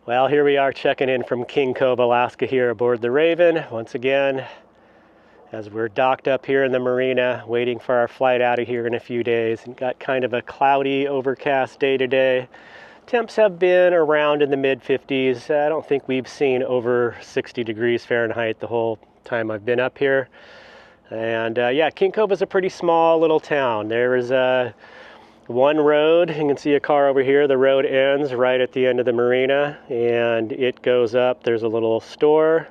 Well, here we are checking in from King Cove, Alaska here aboard the Raven once again as we're docked up here in the Marina waiting for our flight out of here in a few days. And got kind of a cloudy, overcast day today. Temps have been around in the mid-50s. I don't think we've seen over 60 degrees Fahrenheit the whole time I've been up here. And yeah, King Cove is a pretty small little town. There is one road. You can see a car over here. The road ends right at the end of the marina and it goes up. There's a little store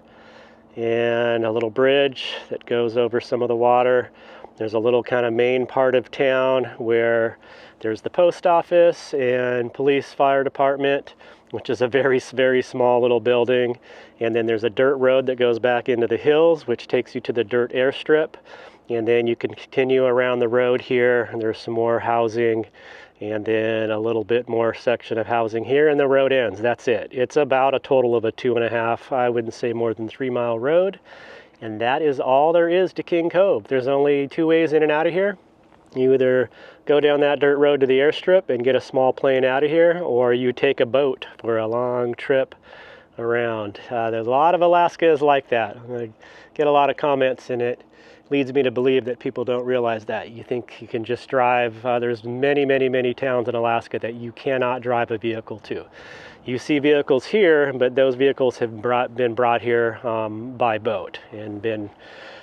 and a little bridge that goes over some of the water. There's a little kind of main part of town where there's the post office and police fire department, which is a very, very small little building. And then there's a dirt road that goes back into the hills, which takes you to the dirt airstrip. And then you can continue around the road here, and there's some more housing, and then a little bit more section of housing here, and the road ends. That's it. It's about a total of a 2.5, I wouldn't say more than 3 mile road. And that is all there is to King Cove. There's only 2 ways in and out of here. You either go down that dirt road to the airstrip and get a small plane out of here, or you take a boat for a long trip around. There's a lot of Alaska is like that. I get a lot of comments, and it leads me to believe that people don't realize that. You think you can just drive. There's many towns in Alaska that you cannot drive a vehicle to. You see vehicles here, but those vehicles have been brought here by boat and been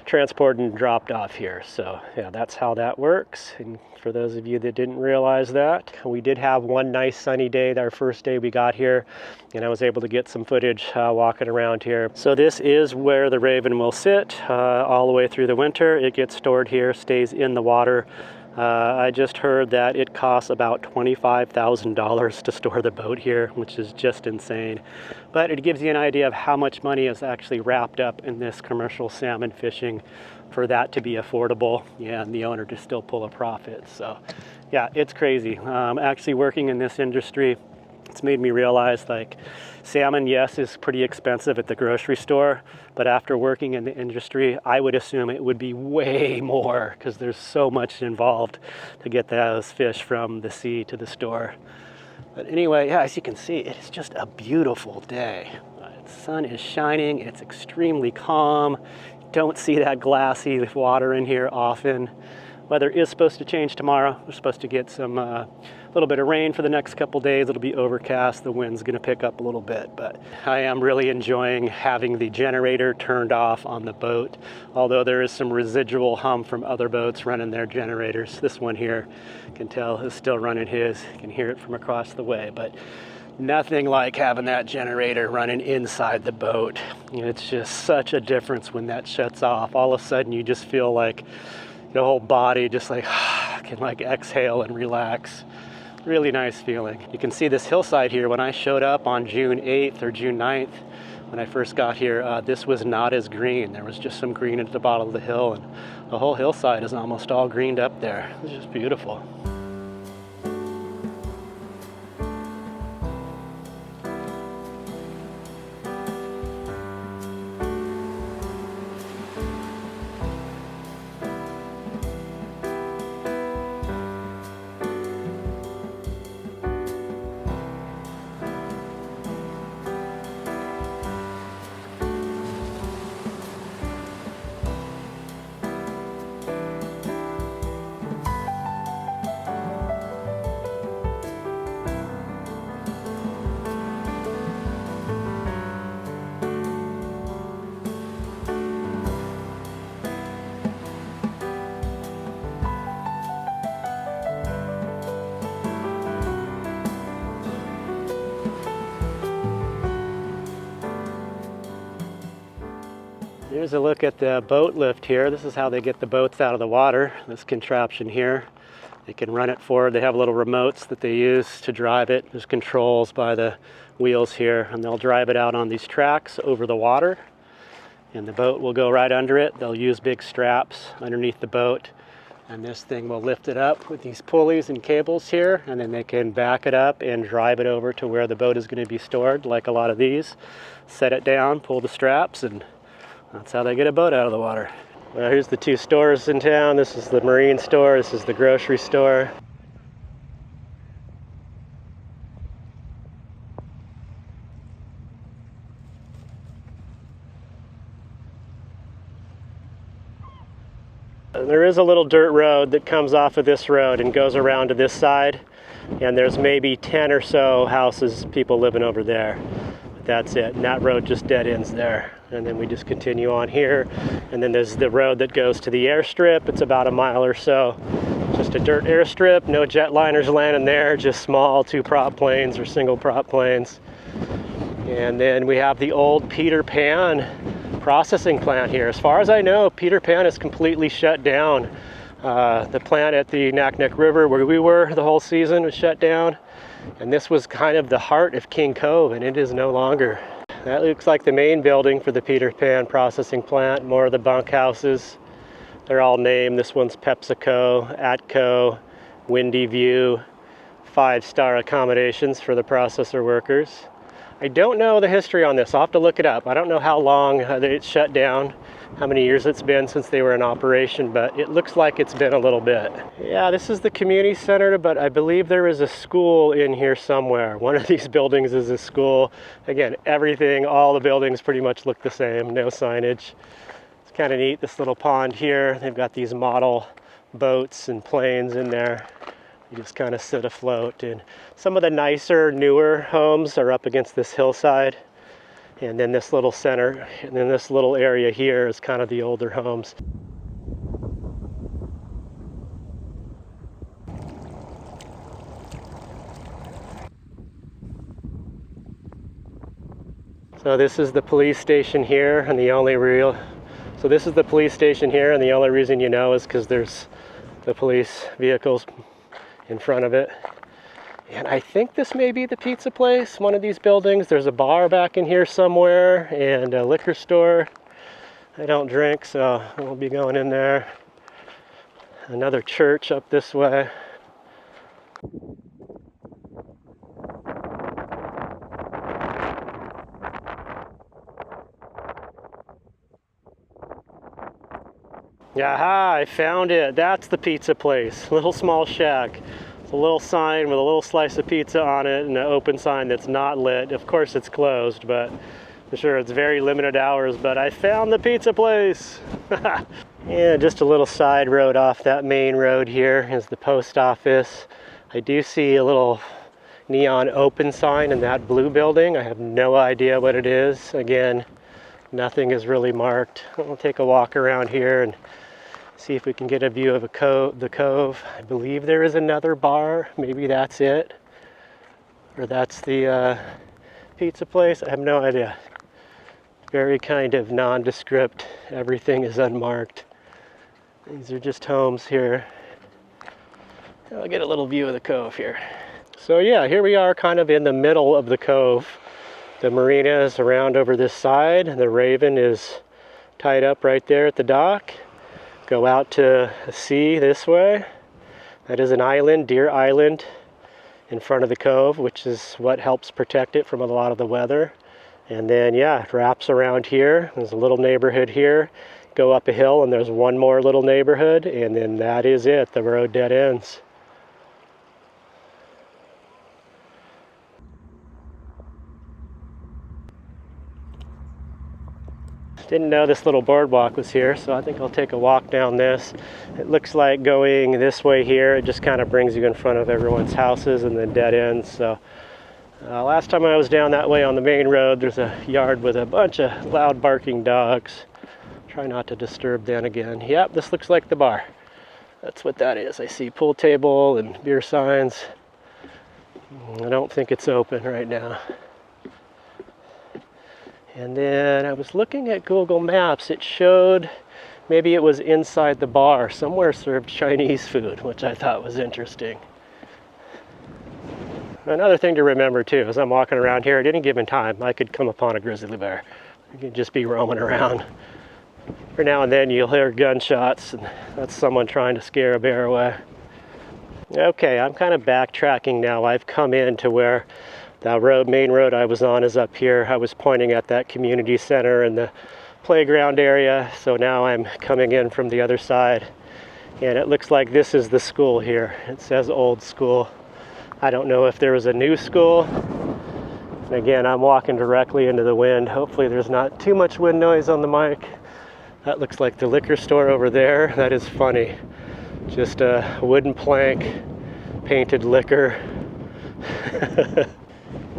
transported and dropped off here. So yeah, that's how that works. And for those of you that didn't realize that, we did have one nice sunny day, our first day we got here, and I was able to get some footage walking around here. So this is where the Raven will sit all the way through the winter. It gets stored here, stays in the water. I just heard that it costs about $25,000 to store the boat here, which is just insane. But it gives you an idea of how much money is actually wrapped up in this commercial salmon fishing for that to be affordable, and the owner to still pull a profit. So yeah, it's crazy. Actually working in this industry, it's made me realize, like, salmon, yes, is pretty expensive at the grocery store, but after working in the industry, I would assume it would be way more because there's so much involved to get those fish from the sea to the store. But anyway, yeah, as you can see, it's just a beautiful day. The sun is shining, it's extremely calm. Don't see that glassy water in here often. Weather is supposed to change tomorrow. We're supposed to get some little bit of rain for the next couple days. It'll be overcast. The wind's going to pick up a little bit, but I am really enjoying having the generator turned off on the boat, although there is some residual hum from other boats running their generators. This one here, you can tell, is still running his. You can hear it from across the way, but nothing like having that generator running inside the boat. It's just such a difference when that shuts off. All of a sudden you just feel like the whole body just like can like exhale and relax. Really nice feeling. You can see this hillside here. When I showed up on June 8th or June 9th, when I first got here, this was not as green. There was just some green at the bottom of the hill, and the whole hillside is almost all greened up there. It's just beautiful. Here's a look at the boat lift here. This is how they get the boats out of the water, this contraption here. They can run it forward. They have little remotes that they use to drive it. There's controls by the wheels here, and they'll drive it out on these tracks over the water, and the boat will go right under it. They'll use big straps underneath the boat, and this thing will lift it up with these pulleys and cables here, and then they can back it up and drive it over to where the boat is going to be stored, like a lot of these. Set it down, pull the straps, and that's how they get a boat out of the water. Well, here's the 2 stores in town. This is the marine store, this is the grocery store. There is a little dirt road that comes off of this road and goes around to this side, and there's maybe 10 or so houses, people living over there. But that's it, and that road just dead ends there. And then we just continue on here, and then there's the road that goes to the airstrip. It's about a mile or so. Just a dirt airstrip, no jetliners landing there, just small 2-prop planes or single-prop planes. And then we have the old Peter Pan processing plant here. As far as I know, Peter Pan is completely shut down. The plant at the Naknek River where we were the whole season was shut down, and this was kind of the heart of King Cove, and it is no longer. That looks like the main building for the Peter Pan processing plant. More of the bunkhouses. They're all named. This one's PepsiCo, Atco, Windy View, 5-star accommodations for the processor workers. I don't know the history on this. I'll have to look it up. I don't know how long it's shut down, how many years it's been since they were in operation, but it looks like it's been a little bit. Yeah, this is the community center, but I believe there is a school in here somewhere. One of these buildings is a school. Again, everything, all the buildings pretty much look the same, no signage. It's kind of neat, this little pond here. They've got these model boats and planes in there. You just kind of sit afloat, and some of the nicer, newer homes are up against this hillside. And then this little center, and then this little area here is kind of the older homes. So this is the police station here, and the only reason you know is because there's the police vehicles in front of it. And I think this may be the pizza place, one of these buildings. There's a bar back in here somewhere and a liquor store. I don't drink, so I won't be going in there. Another church up this way. Aha, I found it. That's the pizza place. Little small shack. It's a little sign with a little slice of pizza on it and an open sign that's not lit. Of course it's closed, but for sure it's very limited hours, but I found the pizza place. Yeah, just a little side road off that main road here is the post office. I do see a little neon open sign in that blue building. I have no idea what it is. Again, nothing is really marked. We'll take a walk around here and see if we can get a view of the cove. I believe there is another bar. Maybe that's it. Or that's the pizza place. I have no idea. Very kind of nondescript. Everything is unmarked. These are just homes here. I'll get a little view of the cove here. So yeah, here we are kind of in the middle of the cove. The Marina is around over this side, and the Raven is tied up right there at the dock. Go out to the sea this way. That is an island, Deer Island, in front of the cove, which is what helps protect it from a lot of the weather. And then, yeah, it wraps around here. There's a little neighborhood here. Go up a hill, and there's one more little neighborhood, and then that is it. The road dead ends. Didn't know this little boardwalk was here, so I think I'll take a walk down this. It looks like going this way here, it just kind of brings you in front of everyone's houses and then dead ends. So last time I was down that way on the main road, there's a yard with a bunch of loud barking dogs. Try not to disturb them again. Yep, this looks like the bar. That's what that is. I see pool table and beer signs. I don't think it's open right now. And then I was looking at Google Maps. It showed maybe it was inside the bar. Somewhere served Chinese food, which I thought was interesting. Another thing to remember too, as I'm walking around here at any given time, I could come upon a grizzly bear. You could just be roaming around. Every now and then you'll hear gunshots, and that's someone trying to scare a bear away. Okay, I'm kind of backtracking now. I've come in to where the main road I was on is up here. I was pointing at that community center and the playground area, so now I'm coming in from the other side, and it looks like this is the school here. It says old school. I don't know if there was a new school. And again, I'm walking directly into the wind. Hopefully there's not too much wind noise on the mic. That looks like the liquor store over there. That is funny. Just a wooden plank, painted liquor.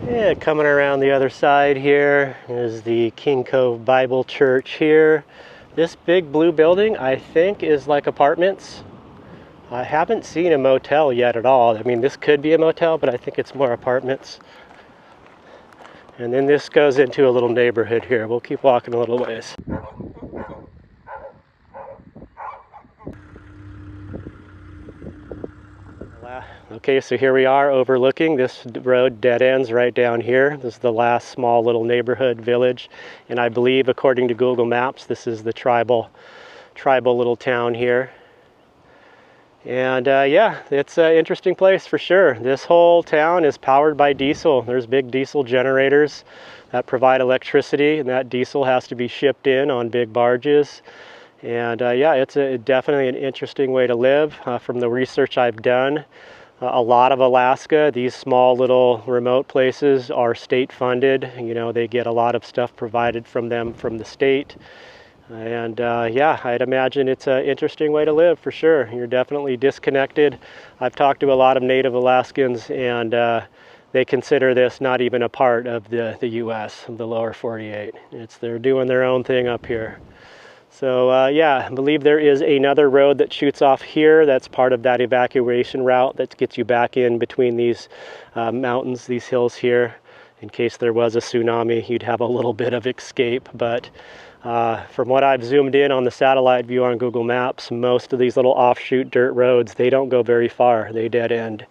Yeah, coming around the other side here is the King Cove Bible Church here. This big blue building, I think, is like apartments. I haven't seen a motel yet at all. I mean, this could be a motel, but I think it's more apartments. And then this goes into a little neighborhood here. We'll keep walking a little ways. Okay, so here we are overlooking. This road dead ends right down here. This is the last small little neighborhood village, and I believe, according to Google Maps, this is the tribal little town here. And yeah, it's an interesting place for sure. This whole town is powered by diesel. There's big diesel generators that provide electricity, and that diesel has to be shipped in on big barges. And yeah, it's definitely an interesting way to live. From the research I've done, a lot of Alaska, these small little remote places are state funded. You know, they get a lot of stuff provided from them from the state. And yeah, I'd imagine it's an interesting way to live for sure. You're definitely disconnected. I've talked to a lot of Native Alaskans, and they consider this not even a part of the U.S., of the lower 48. They're doing their own thing up here. So yeah, I believe there is another road that shoots off here that's part of that evacuation route that gets you back in between these mountains, these hills here. In case there was a tsunami, you'd have a little bit of escape. But from what I've zoomed in on the satellite view on Google Maps, most of these little offshoot dirt roads, they don't go very far. They dead end.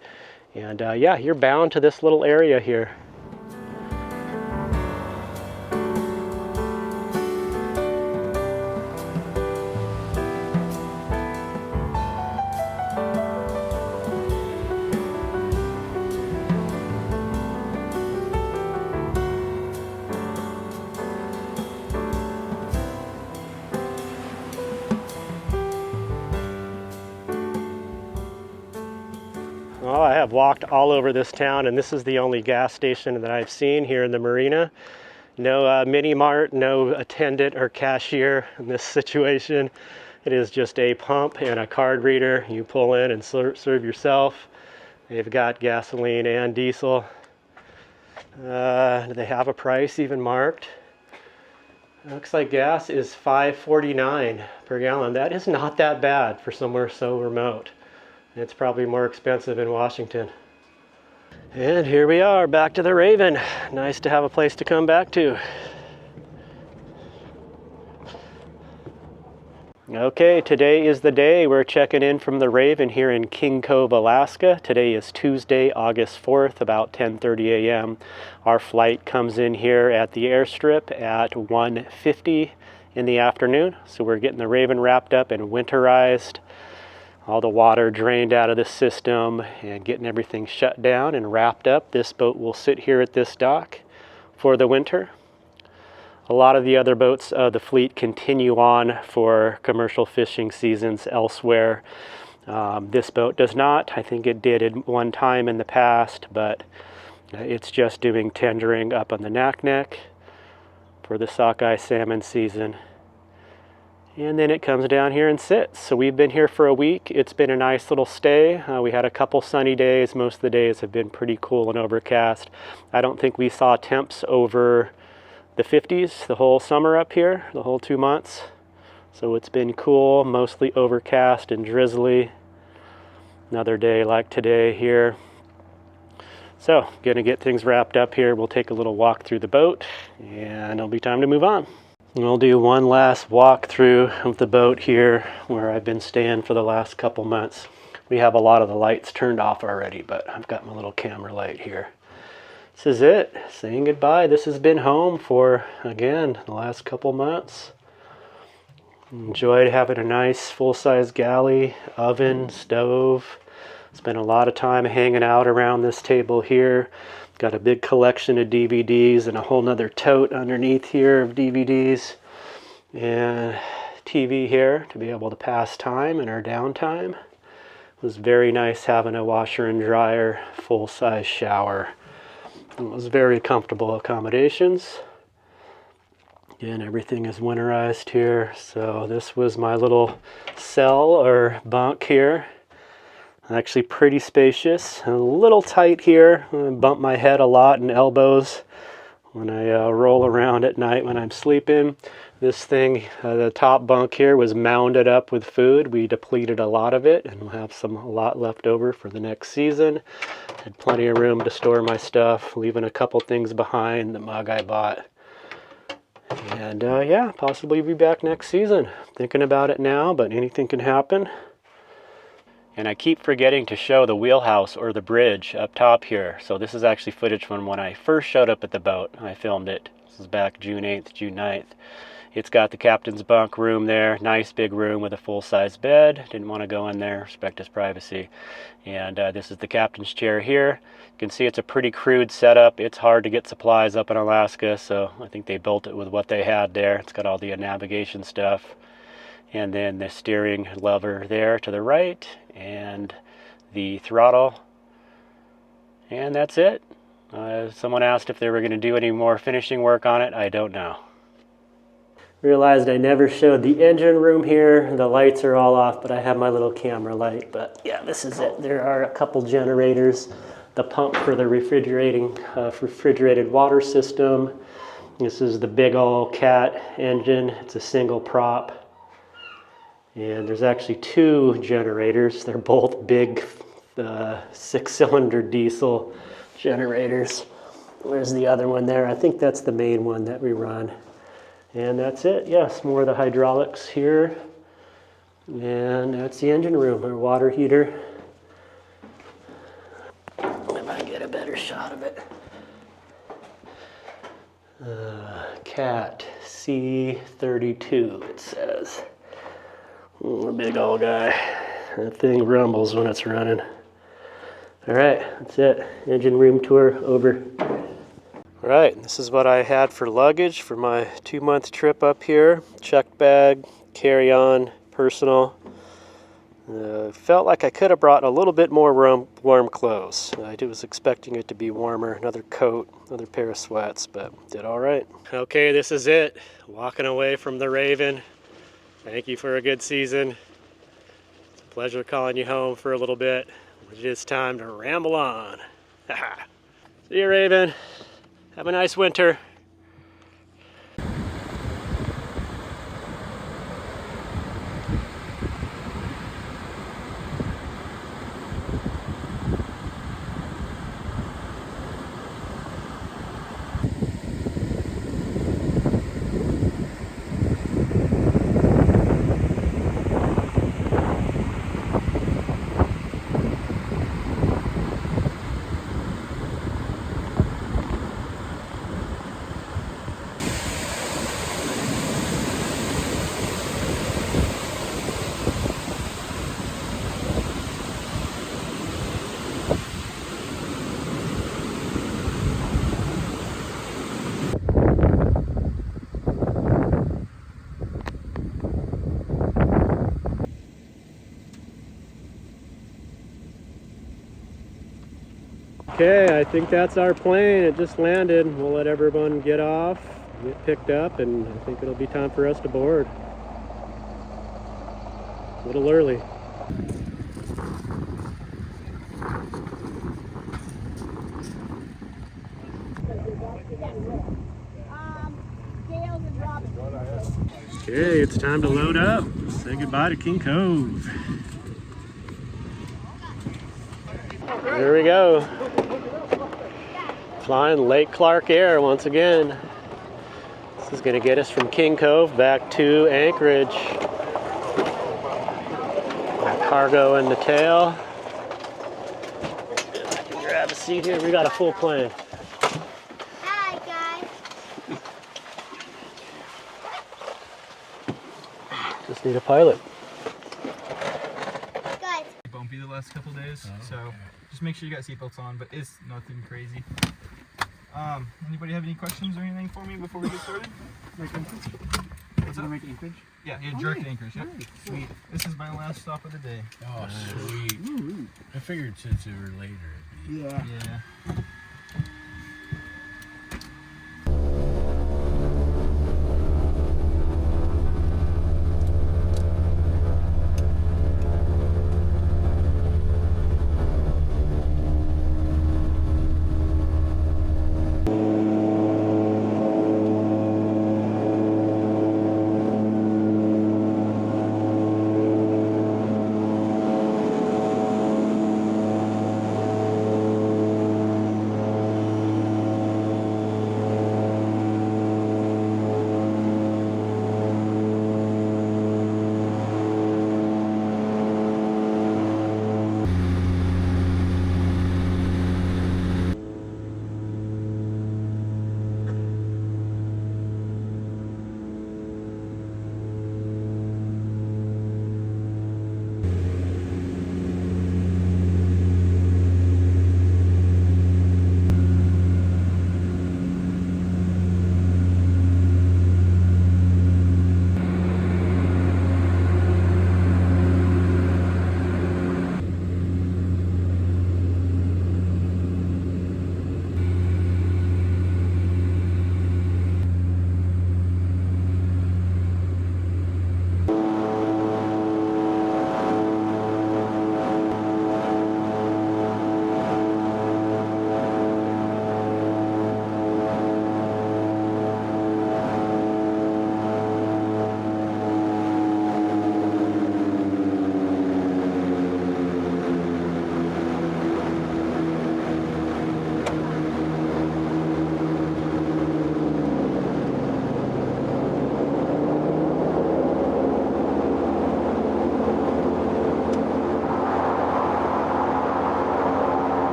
And yeah, you're bound to this little area here. Well, I have walked all over this town, and this is the only gas station that I've seen here in the Marina. No mini mart, no attendant or cashier in this situation. It is just a pump and a card reader. You pull in and serve yourself. They've got gasoline and diesel. Do they have a price even marked? Looks like gas is $5.49 per gallon. That is not that bad for somewhere so remote. It's probably more expensive in Washington. And here we are, back to the Raven. Nice to have a place to come back to. Okay, today is the day. We're checking in from the Raven here in King Cove, Alaska. Today is Tuesday, August 4th, about 10:30 a.m. Our flight comes in here at the airstrip at 1:50 in the afternoon. So we're getting the Raven wrapped up and winterized. All the water drained out of the system and getting everything shut down and wrapped up. This boat will sit here at this dock for the winter. A lot of the other boats of the fleet continue on for commercial fishing seasons elsewhere. This boat does not. I think it did at one time in the past, but it's just doing tendering up on the Naknek for the sockeye salmon season. And then it comes down here and sits. So we've been here for a week. It's been a nice little stay. We had a couple sunny days. Most of the days have been pretty cool and overcast. I don't think we saw temps over the 50s the whole summer up here, the whole 2 months. So it's been cool, mostly overcast and drizzly. Another day like today here. So, gonna get things wrapped up here. We'll take a little walk through the boat and it'll be time to move on. We'll do one last walk through of the boat here where I've been staying for the last couple months. We have a lot of the lights turned off already, but I've got my little camera light here. This is it, saying goodbye. This has been home for, again, the last couple months. Enjoyed having a nice full-size galley, oven, stove. Spent a lot of time hanging out around this table here. Got a big collection of DVDs and a whole nother tote underneath here of DVDs. And TV here to be able to pass time in our downtime. It was very nice having a washer and dryer, full-size shower. It was very comfortable accommodations. Again, everything is winterized here. So this was my little cell or bunk here. Actually pretty spacious, a little tight here. I bump my head a lot and elbows when I roll around at night when I'm sleeping. This thing, the top bunk here, was mounded up with food. We depleted a lot of it and we'll have a lot left over for the next season. Had plenty of room to store my stuff, leaving a couple things behind, the mug I bought. And yeah, possibly be back next season. Thinking about it now, but anything can happen. And I keep forgetting to show the wheelhouse or the bridge up top here. So this is actually footage from when I first showed up at the boat. I filmed it. This is back June 8th, June 9th. It's got the captain's bunk room there. Nice big room with a full-size bed. Didn't want to go in there, respect his privacy. And this is the captain's chair here. You can see it's a pretty crude setup. It's hard to get supplies up in Alaska, so I think they built it with what they had there. It's got all the navigation stuff. And then the steering lever there to the right, and the throttle. And that's it. Someone asked if they were going to do any more finishing work on it. I don't know. Realized I never showed the engine room here. The lights are all off, but I have my little camera light. But yeah, this is it. There are a couple generators. The pump for the refrigerated water system. This is the big old cat engine. It's a single prop. And there's actually two generators. They're both big 6-cylinder diesel generators. Where's the other one there? I think that's the main one that we run. And that's it. Yes, more of the hydraulics here. And that's the engine room, our water heater. If I can get a better shot of it. Cat C32, it says. A big old guy. That thing rumbles when it's running. All right, that's it. Engine room tour over. All right, this is what I had for luggage for my 2-month trip up here. Checked bag, carry-on, personal. Felt like I could have brought a little bit more warm clothes. I was expecting it to be warmer. Another coat, another pair of sweats, but did all right. Okay, this is it. Walking away from the Raven. Thank you for a good season. It's a pleasure calling you home for a little bit. It is time to ramble on. See you, Raven. Have a nice winter. Okay, I think that's our plane. It just landed. We'll let everyone get off, get picked up, and I think it'll be time for us to board. A little early. Okay, it's time to load up. Say goodbye to King Cove. There we go. Flying Lake Clark Air once again. This is going to get us from King Cove back to Anchorage. Got cargo in the tail. If I can grab a seat here, we got a full plane. Hi, guys. Just need a pilot. Guys. Bumpy the last couple days, so just make sure you got seatbelts on, but it's nothing crazy. Anybody have any questions or anything for me before we get started? Make Anchorage? What's up? Make Anchorage? Yeah, you're direct Anchorage. Yep. Nice. Sweet. This is my last stop of the day. Oh, sweet. Ooh. I figured since it were later. Yeah. Yeah.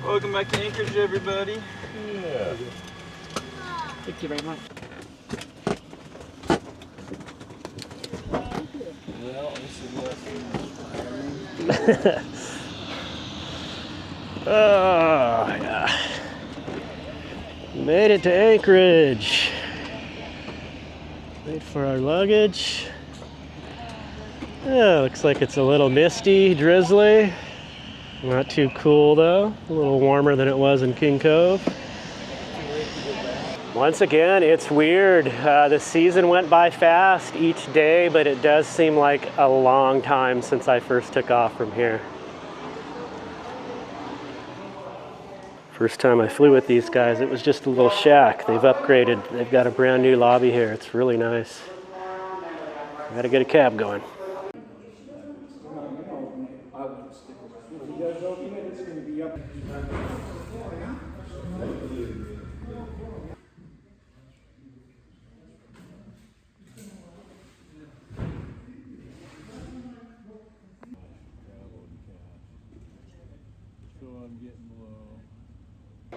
Welcome back to Anchorage, everybody. Yeah. Thank you very much. Well, this is Oh, yeah. Made it to Anchorage. Wait for our luggage. Oh, looks like it's a little misty, drizzly. Not too cool though. A little warmer than it was in King Cove. Once again, it's weird. The season went by fast each day, but it does seem like a long time since I first took off from here. First time I flew with these guys, it was just a little shack. They've upgraded. They've got a brand new lobby here. It's really nice. I gotta get a cab going.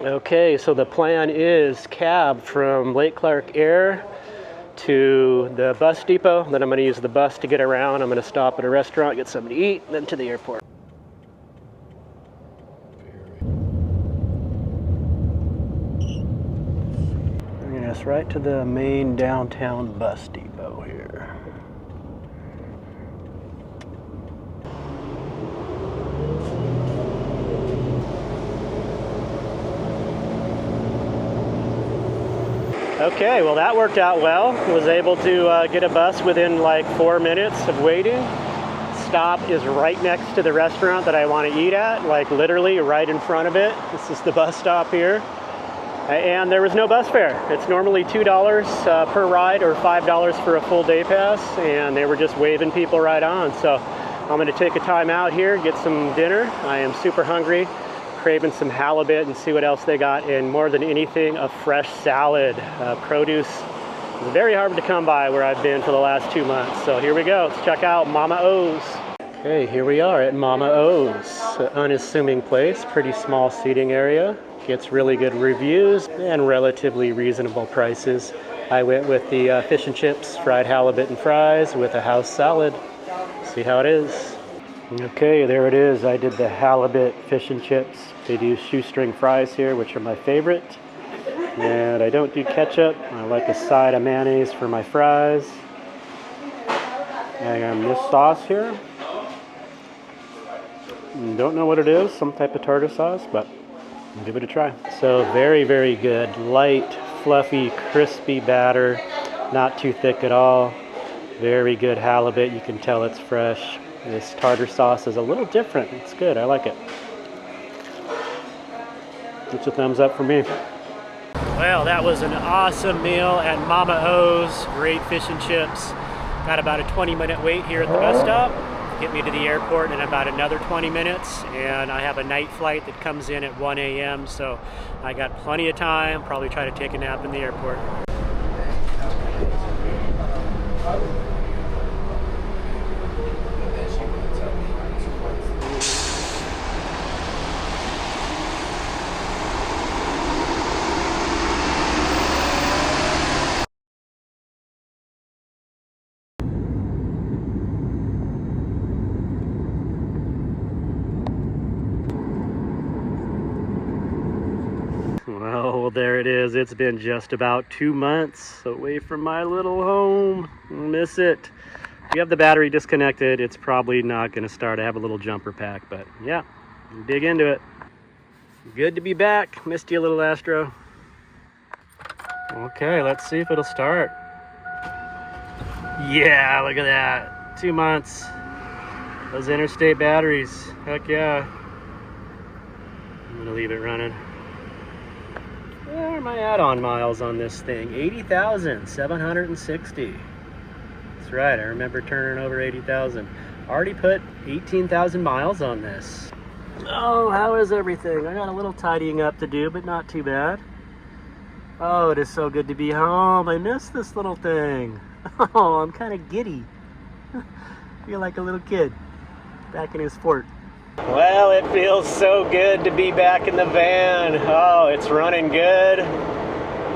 Okay, so the plan is cab from Lake Clark Air to the bus depot. Then I'm going to use the bus to get around. I'm going to stop at a restaurant, get something to eat, then to the airport. Bringing us right to the main downtown bus depot here. Okay, well that worked out well. Was able to get a bus within like 4 minutes of waiting. Stop is right next to the restaurant that I want to eat at, like literally right in front of it. This is the bus stop here. And there was no bus fare. It's normally $2 per ride or $5 for a full day pass, and they were just waving people right on. So I'm going to take a time out here, get some dinner. I am super hungry. Craving some halibut and see what else they got, and more than anything, a fresh salad. Produce is very hard to come by where I've been for the last 2 months. So here we go. Let's check out Mama O's. Okay, here we are at Mama O's. Unassuming place, pretty small seating area. Gets really good reviews and relatively reasonable prices. I went with the fish and chips, fried halibut and fries with a house salad. See how it is. Okay, there it is. I did the halibut fish and chips. They do shoestring fries here, which are my favorite. And I don't do ketchup. I like a side of mayonnaise for my fries. And this sauce here, don't know what it is, some type of tartar sauce, but I'll give it a try. So very, very good. Light, fluffy, crispy batter. Not too thick at all. Very good halibut. You can tell it's fresh. This tartar sauce is a little different. It's good. I like it. It's a thumbs up for me. Well, that was an awesome meal at Mama O's. Great fish and chips. Got about a 20-minute wait here at the bus stop. Get me to the airport in about another 20 minutes. And I have a night flight that comes in at 1 a.m. So I got plenty of time. Probably try to take a nap in the airport. Well, there it is. It's been just about 2 months away from my little home. Miss it. If you have the battery disconnected, it's probably not going to start. I have a little jumper pack, but yeah, dig into it. Good to be back. Missed you, little Astro. Okay, let's see if it'll start. Yeah, look at that. 2 months. Those interstate batteries. Heck yeah. I'm going to leave it running. Where am I at on miles on this thing? 80,760. That's right, I remember turning over 80,000. Already put 18,000 miles on this. Oh, how is everything? I got a little tidying up to do, but not too bad. Oh, it is so good to be home. I miss this little thing. Oh, I'm kind of giddy. Feel like a little kid back in his fort. Well, it feels so good to be back in the van. Oh, it's running good.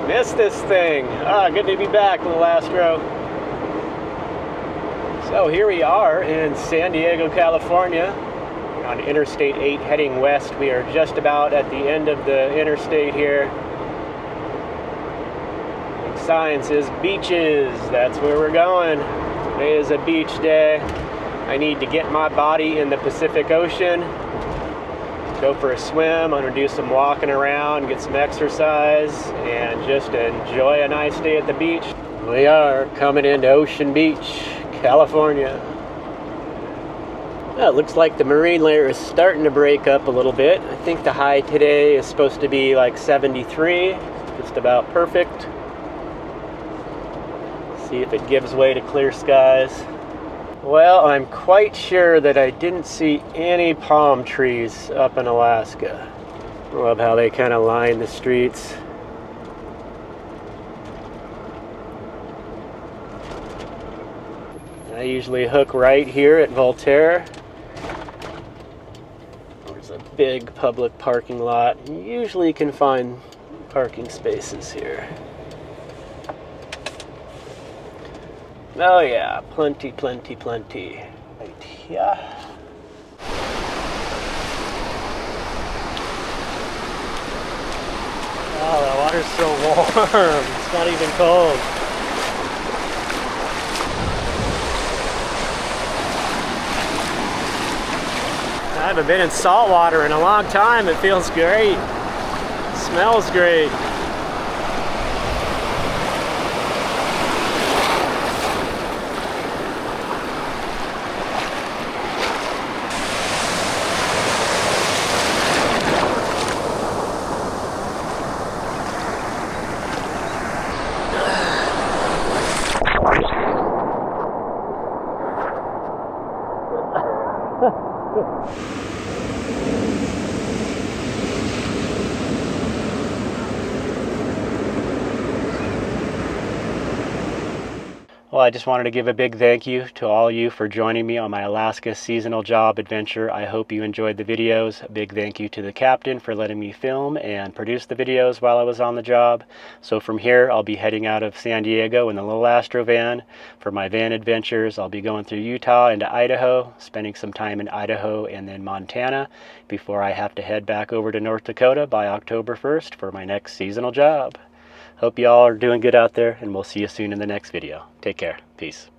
Miss this thing. Ah, good to be back, little Astro. So here we are in San Diego, California, on Interstate 8 heading west. We are just about at the end of the interstate here. Big sign says beaches. That's where we're going. Today is a beach day. I need to get my body in the Pacific Ocean, go for a swim. I'm gonna do some walking around, get some exercise, and just enjoy a nice day at the beach. We are coming into Ocean Beach, California. Well, it looks like the marine layer is starting to break up a little bit. I think the high today is supposed to be like 73, just about perfect. See if it gives way to clear skies. Well, I'm quite sure that I didn't see any palm trees up in Alaska. I love how they kind of line the streets. I usually hook right here at Voltaire. There's a big public parking lot. You usually can find parking spaces here. Oh yeah, plenty, plenty, plenty. Right here. Oh, the water's so warm. It's not even cold. I haven't been in salt water in a long time. It feels great. It smells great. Well, I just wanted to give a big thank you to all you for joining me on my Alaska seasonal job adventure. I hope you enjoyed the videos. A big thank you to the captain for letting me film and produce the videos while I was on the job. So from here, I'll be heading out of San Diego in the little Astro van for my van adventures. I'll be going through Utah into Idaho, spending some time in Idaho and then Montana before I have to head back over to North Dakota by October 1st for my next seasonal job. Hope you all are doing good out there, and we'll see you soon in the next video. Take care. Peace.